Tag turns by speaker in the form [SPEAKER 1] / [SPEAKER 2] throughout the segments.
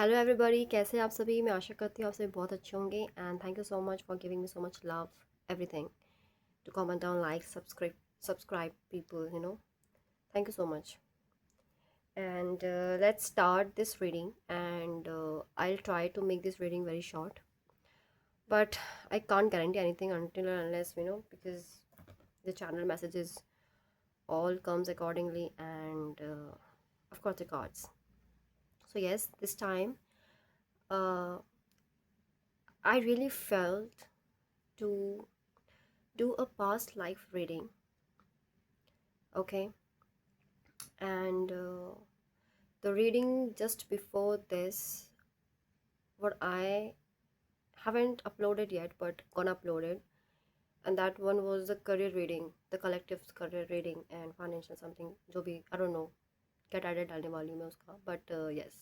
[SPEAKER 1] Hello everybody, कैसे हैं आप सभी। मैं आशा करती हूँ आप सभी बहुत अच्छे होंगे and thank you so much for giving me so much love everything to comment down like subscribe people thank you so much and let's start this reading and I'll try to make this reading very short, but I can't guarantee anything until and unless because the channel messages all comes accordingly and of course the cards. So yes, this time uh, I really felt to do a past life reading. Okay, and the reading just before this, what I haven't uploaded yet but gonna upload it, and that one was the career reading, the collective career reading and financial something जो भी I don't know क्या title डालने वाली हूँ मैं उसका, but yes,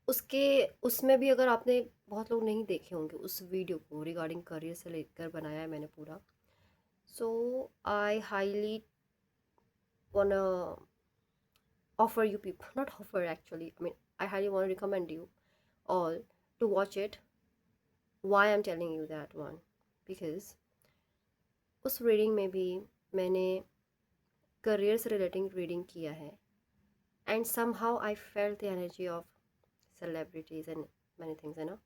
[SPEAKER 1] उसके उसमें भी अगर आपने बहुत लोग नहीं देखे होंगे उस वीडियो को, रिगार्डिंग करियर से लेकर बनाया है मैंने पूरा. So I highly wanna offer you people, not offer actually, I mean I highly want to recommend you all to watch it. Why I'm telling you that one? Because उस reading में भी मैंने करियर से relating reading किया है and somehow I felt the energy of celebrities and many things, है ना.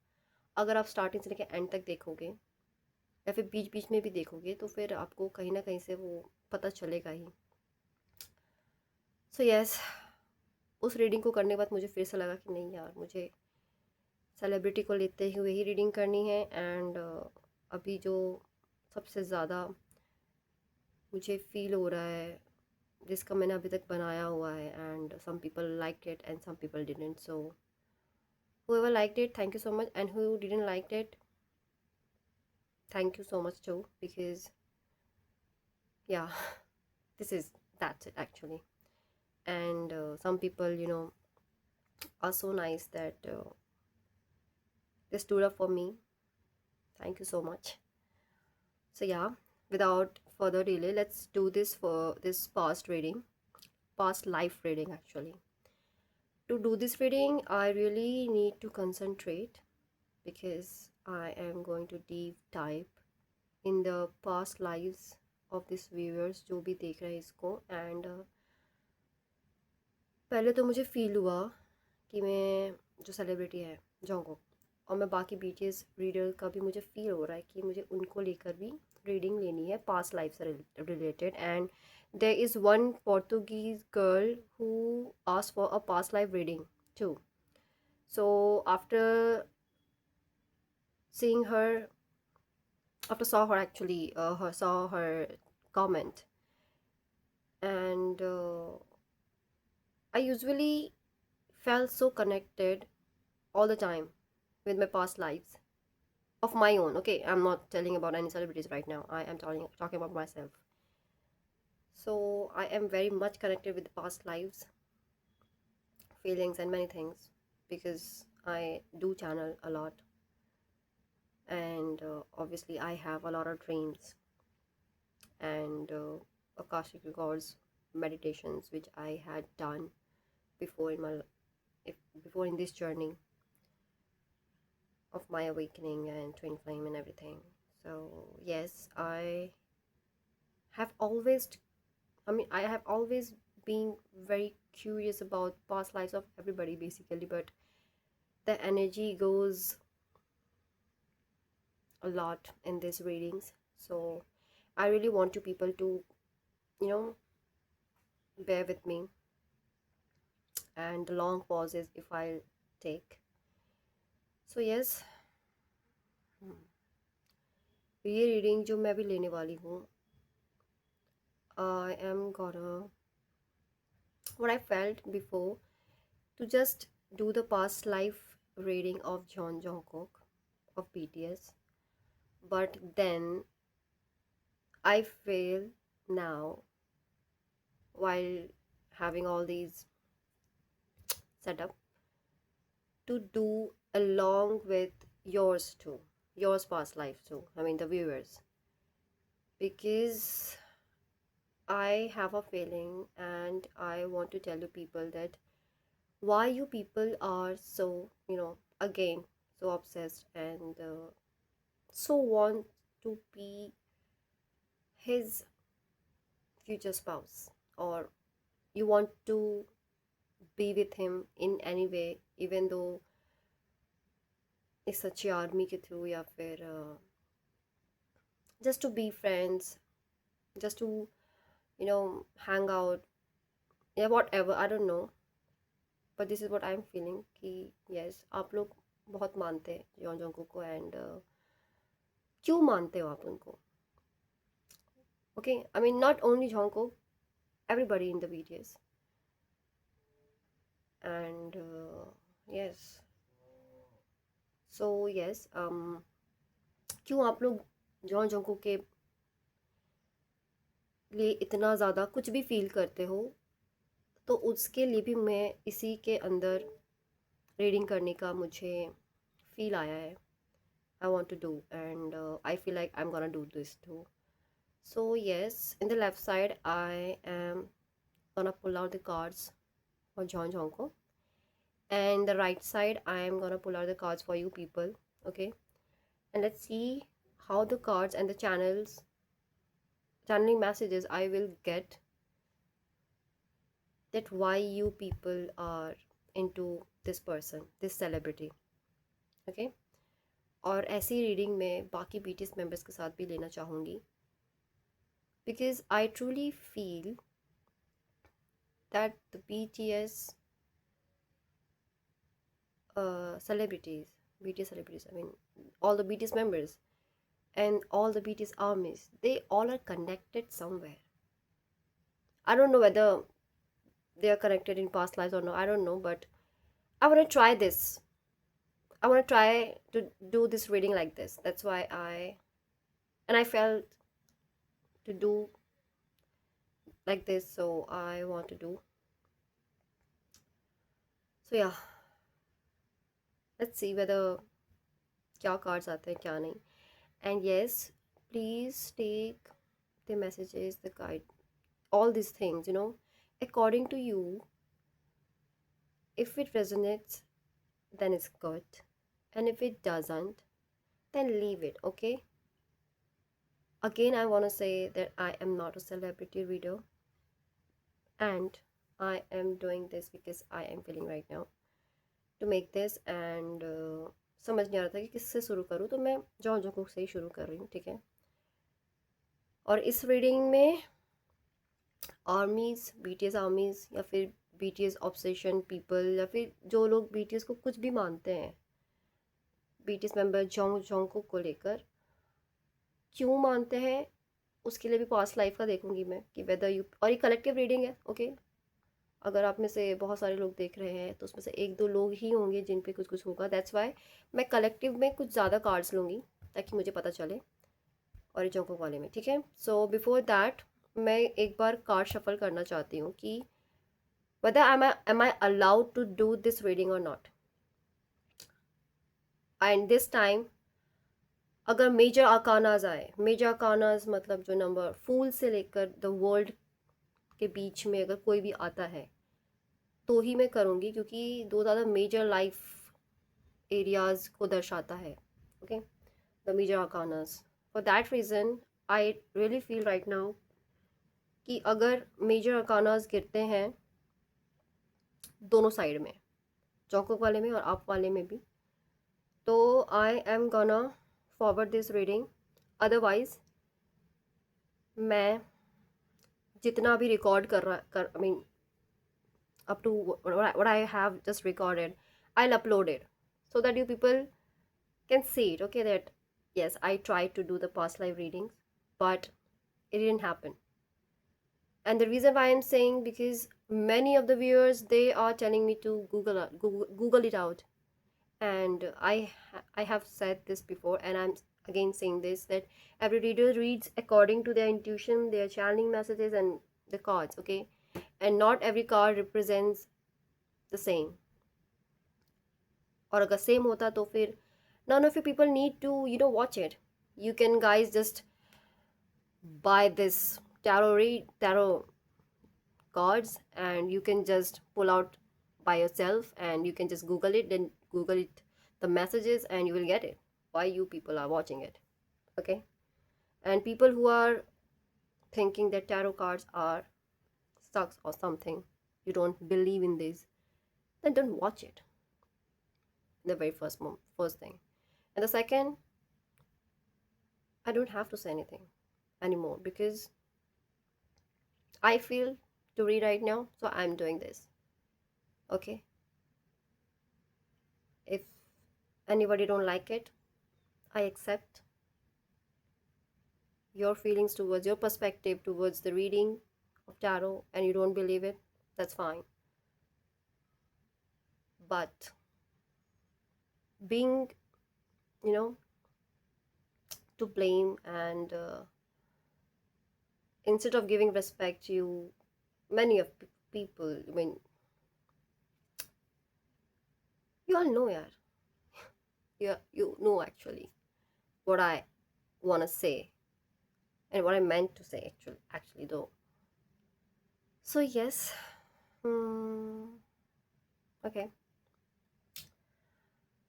[SPEAKER 1] अगर आप स्टार्टिंग से लेकर एंड तक देखोगे या फिर बीच बीच में भी देखोगे तो फिर आपको कहीं ना कहीं से वो पता चलेगा ही. सो यस, उस रीडिंग को करने के बाद मुझे फिर से लगा कि नहीं यार, मुझे सेलिब्रिटी को लेते हुए ही रीडिंग करनी है एंड अभी जो सबसे ज़्यादा मुझे फील हो रहा है जिसका मैंने अभी तक बनाया हुआ है, and some people like it and some people didn't. So whoever liked it, thank you so much, and who didn't like it, thank you so much too, because yeah, this is that's it actually. And some people are so nice that they stood up for me. Thank you so much. So yeah, without further delay, let's do this for this past life reading actually. To do this reading, I really need to concentrate because I am going to deep dive in the past lives of these viewers जो भी देख रहे हैं इसको. And पहले तो मुझे feel हुआ कि मैं जो सेलिब्रिटी है जोंगकोक और मैं बाकी बीटीएस रीडर का भी मुझे फील हो रहा है कि मुझे उनको लेकर भी रीडिंग लेनी है पास्ट लाइफ से related. And there is one Portuguese girl who asked for a past life reading too. So after seeing her, after saw her actually, saw her comment, and I usually felt so connected all the time with my past lives of my own. Okay, I'm not telling about any celebrities right now. I am talking about myself. So I am very much connected with the past lives, feelings, and many things because I do channel a lot, and obviously I have a lot of dreams and Akashic records, meditations which I had done before in my if before in this journey of my awakening and twin flame and everything. So yes, have always I have always been very curious about past lives of everybody basically, but the energy goes a lot in these readings. So I really want you people to you know bear with me and the long pauses if I take. So yes, ये reading जो मैं भी लेने वाली हूँ, I am gonna what I felt before to just do the past life reading of John Jungkook of BTS, but then I feel now while having all these set up to do along with yours too, yours past life too, I mean the viewers, because I have a feeling and I want to tell you people that why you people are so, again, so obsessed and so want to be his future spouse, or you want to be with him in any way, even though इस अच्छी army के through, या फिर just to be friends, just to hang out, yeah, whatever, I don't know, but this is what I'm feeling कि yes, आप लोग बहुत मानते हैं जॉन जोंगको को, एंड क्यों मानते हो आप उनको? Okay, I mean not only Jungkook, everybody in the BTS, and yes, so yes, क्यों आप लोग जॉन जोंगको के लिए इतना ज़्यादा कुछ भी फील करते हो? तो उसके लिए भी मैं इसी के अंदर रीडिंग करने का मुझे फील आया है, I want to do, and I feel like I am gonna do this too. So yes, in the left side I am gonna pull out the cards for John Jonko, and the right side I am gonna pull out the cards for you people. Okay, and let's see how the cards and the channeling messages I will get, that why you people are into this person, this celebrity. Okay, और ऐसी reading मैं बाकी BTS members के साथ भी लेना चाहूँगी, because I truly feel that the BTS celebrities, BTS celebrities, I mean, all the BTS members and all the BTS armies, they all are connected somewhere. I don't know whether they are connected in past lives or no, I don't know, but I want to try this. I want to try to do this reading like this. That's why I felt to do like this, so I want to do. So yeah, let's see whether क्या cards आते हैं क्या नहीं. And yes, please take the messages, the guide, all these things, according to you. If it resonates, then it's good, and if it doesn't, then leave it. Okay, again I want to say that I am not a celebrity reader, and I am doing this because I am feeling right now to make this, and समझ नहीं आ रहा था कि किससे शुरू करूँ, तो मैं जॉन जोंगकुक से ही शुरू कर रही हूँ. ठीक है, और इस रीडिंग में आर्मीज़, BTS आर्मीज़, या फिर BTS ऑब्सेशन पीपल, या फिर जो लोग BTS को कुछ भी मानते हैं, BTS मेंबर जॉन्ग जोंगकुक को लेकर क्यों मानते हैं, उसके लिए भी पास्ट लाइफ का देखूंगी मैं कि वेदर यू, और ये कलेक्टिव रीडिंग है. ओके, अगर आप में से बहुत सारे लोग देख रहे हैं तो उसमें से एक दो लोग ही होंगे जिन पे कुछ कुछ होगा. दैट्स वाई मैं कलेक्टिव में कुछ ज़्यादा कार्ड्स लूँगी ताकि मुझे पता चले, और ये जोंगकुक वाले में. ठीक है, सो बिफोर दैट मैं एक बार कार्ड शफल करना चाहती हूँ कि whether am I allowed to do this reading or not. And this time अगर मेजर आकानाज आए, मेजर आकानाज मतलब जो नंबर फूल से लेकर द वर्ल्ड के बीच में अगर कोई भी आता है तो ही मैं करूँगी, क्योंकि दो ज़्यादा मेजर लाइफ एरियाज़ को दर्शाता है. Okay, the major arcanas, for that reason I really feel right now कि अगर मेजर आकानाज गिरते हैं दोनों साइड में, जोंगकुक वाले में और आप वाले में भी, तो आई am gonna forward this reading. Otherwise मैं जितना भी रिकॉर्ड कर I mean up to what I have just recorded, I'll upload it so that you people can see it. Okay, that yes, I tried to do the past live readings, but it didn't happen. And the reason why I'm saying, because many of the viewers, they are telling me to Google it out, and I have said this before, and I'm again saying this, that every reader reads according to their intuition, their channeling messages, and the cards. Okay, and not every card represents the same. और अगर same होता तो फिर none of you people need to watch it. You can guys just buy this tarot cards, and you can just pull out by yourself, and you can just Google it, then Google it the messages, and you will get it why you people are watching it. Okay. And people who are thinking that tarot cards are sucks or something, you don't believe in this, then don't watch it. The very first thing. And the second, I don't have to say anything anymore because I feel to read right now, so I'm doing this. Okay. If anybody don't like it, I accept your feelings towards your perspective towards the reading of tarot, and you don't believe it, that's fine. But being, you know, to blame and instead of giving respect, you many of people, I mean, you all know, yaar. You know actually what I want to say and what I meant to say actually though. So yes, okay.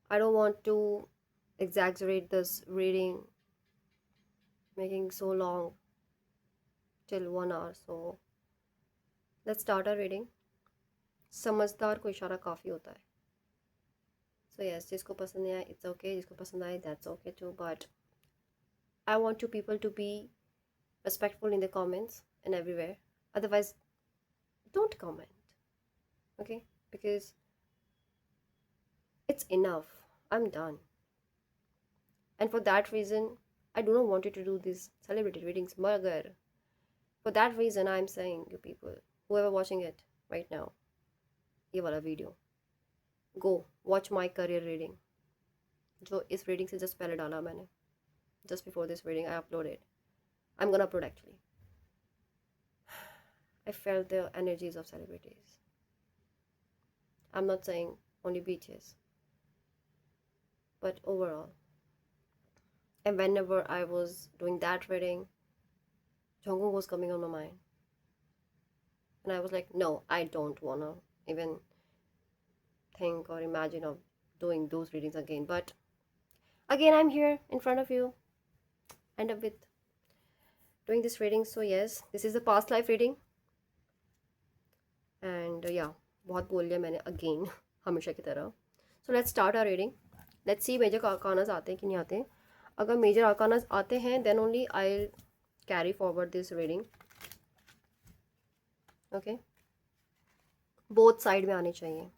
[SPEAKER 1] I don't want to exaggerate this reading, making so long till 1 hour. So let's start our reading. समझदार को इशारा काफ़ी होता है. So yes, जिसको पसंद नहीं आया it's okay, जिसको पसंद आए that's okay too. But I want you people to be respectful in the comments and everywhere. Otherwise, don't comment. Okay, because it's enough. I'm done. And for that reason, I do not want you to do these celebrity readings. Magar, for that reason, I'm saying you people, whoever watching it right now, ये वाला video, go watch my career reading. जो इस reading से just पहले डाला मैंने, just before this reading I uploaded. I'm gonna upload actually. I felt the energies of celebrities. I'm not saying only beaches, but overall. And whenever I was doing that reading, Jungkook was coming on my mind. And I was like, no, I don't wanna even think or imagine of doing those readings again. But again, I'm here in front of you, end up with doing this reading. So yes, this is a past life reading. And yeah, बहुत बोल लिया मैंने again, हमेशा की तरह. So let's start our reading. Let's see major arcanas आते हैं कि नहीं आते हैं. अगर major arcanas आते हैं, then only I'll carry forward this reading. Okay. Both side में आने चाहिए.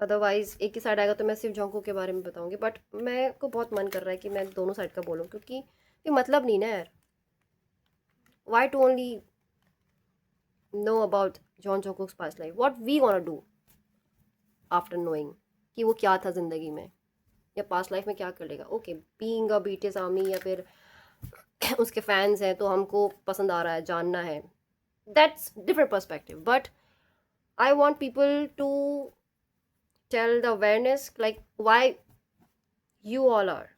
[SPEAKER 1] अदरवाइज एक ही साइड आएगा तो मैं सिर्फ जोंको के बारे में बताऊंगी. बट मैं को बहुत मन कर रहा है कि मैं दोनों साइड का बोलूँ, क्योंकि ये मतलब नहीं ना यार. Why to only know about Jeon Jungkook's past life, what we want to do after knowing कि वो क्या था ज़िंदगी में या पास्ट लाइफ में क्या कर लेगा. Okay, being a BTS army या फिर उसके फैंस हैं तो हमको पसंद आ रहा है, जानना है, that's different perspective. But I want people to tell the awareness, like why you all are,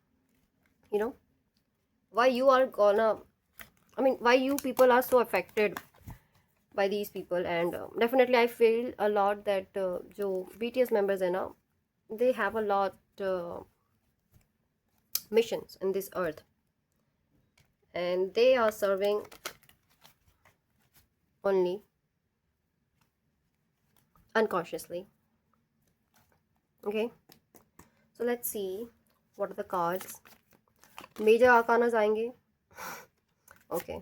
[SPEAKER 1] you know, why you are gonna, I mean, why you people are so affected by these people. And definitely I feel a lot that jo BTS members hai na, they have a lot missions in this earth, and they are serving only unconsciously. Okay, so let's see what are the cards. Major arcanas आएंगे. Okay,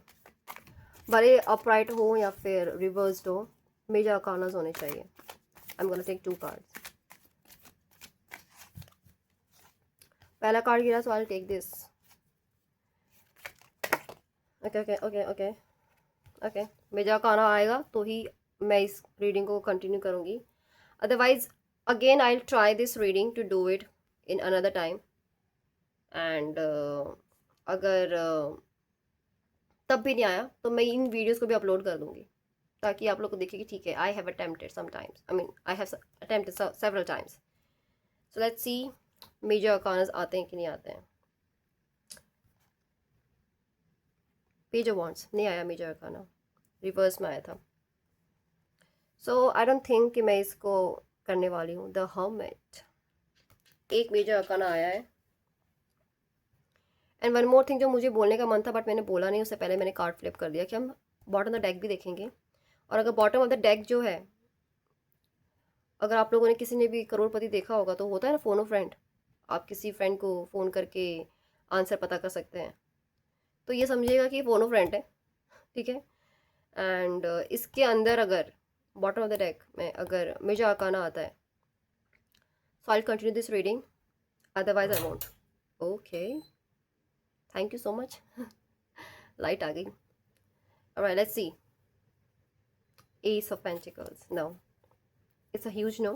[SPEAKER 1] भले upright हो या फिर reversed हो, major आर्कानास होने चाहिए. I'm gonna take 2 cards. पहला card गिरा, so I'll take this. Okay. Major arcana आएगा तो ही मैं इस रीडिंग को कंटिन्यू करूँगी. Otherwise again I'll try this reading to do it in another time. And अगर तब भी नहीं आया तो मैं इन वीडियोस को भी अपलोड कर दूँगी, ताकि आप लोग को दिखे कि ठीक है, I have attempted sometimes, I mean I have attempted several times. So let's see major arcanas आते हैं कि नहीं आते हैं. पेज ऑफ वॉन्ड्स नहीं आया, मेजर आर्काना रिवर्स में आया था. सो आई डोंट थिंक कि मैं इसको करने वाली हूँ. द हर्मिट, एक मेजर अरकाना आया है. एंड वन मोर थिंग जो मुझे बोलने का मन था बट मैंने बोला नहीं, उससे पहले मैंने कार्ड फ्लिप कर दिया कि हम बॉटम ऑफ द डेक भी देखेंगे. और अगर बॉटम ऑफ द डेक जो है, अगर आप लोगों ने किसी ने भी करोड़पति देखा होगा तो होता है ना फोन ऑफ फ्रेंड, आप किसी फ्रेंड को फ़ोन करके आंसर पता कर सकते हैं. तो ये समझिएगा कि फोन ऑफ फ्रेंड है. ठीक है. एंड इसके अंदर अगर बॉटम ऑफ द डेक में अगर मेजर आकाना आता है, so I continue this reading, otherwise I won't. Okay, thank you so much. Light आ गई. Alright, let's see. Ace of Pentacles. No, it's a huge no.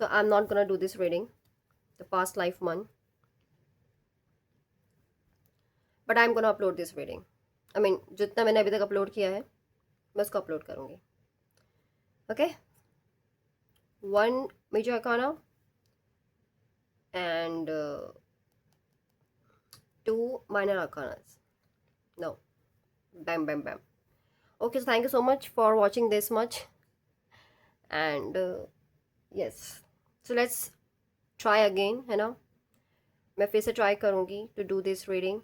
[SPEAKER 1] So I'm not gonna do this reading, the past life one, but I'm gonna upload this reading. I mean, जितना मैंने अभी तक upload किया है मैं उसको upload करूँगी. Okay, one major arcana and two minor arcanas. No, bam bam bam. Okay, so thank you so much for watching this much, and yes, so let's try again, है ना. मैं फिर से ट्राई करूँगी टू डू दिस रीडिंग.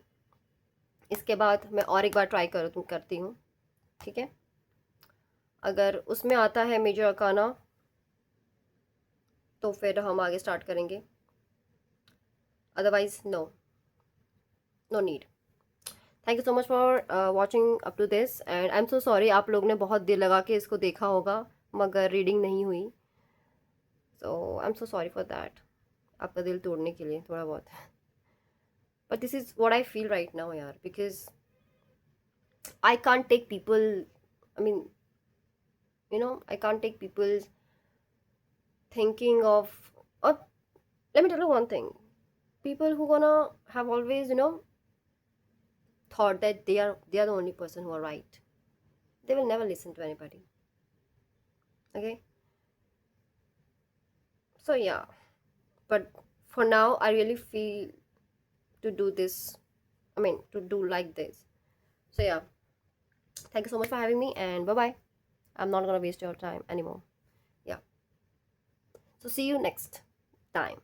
[SPEAKER 1] इसके बाद मैं और एक बार ट्राई करती हूँ. ठीक है. अगर उसमें आता है मेजर अरकाना तो फिर हम आगे स्टार्ट करेंगे, otherwise no, no need. Thank you so much for watching up to this and I am so sorry, आप लोग ने बहुत दिल लगा के इसको देखा होगा मगर रीडिंग नहीं हुई. So I am so sorry for that, आपका दिल तोड़ने के लिए थोड़ा बहुत. But this is what I feel right now यार, because I can't take people, I mean I can't take people thinking of, or let me tell you one thing, people who gonna have always thought that they are the only person who are right, they will never listen to anybody. Okay, so yeah, but for now I really feel to do this, I mean to do like this. So yeah, thank you so much for having me and bye bye. I'm not gonna waste your time anymore. Yeah, so see you next time.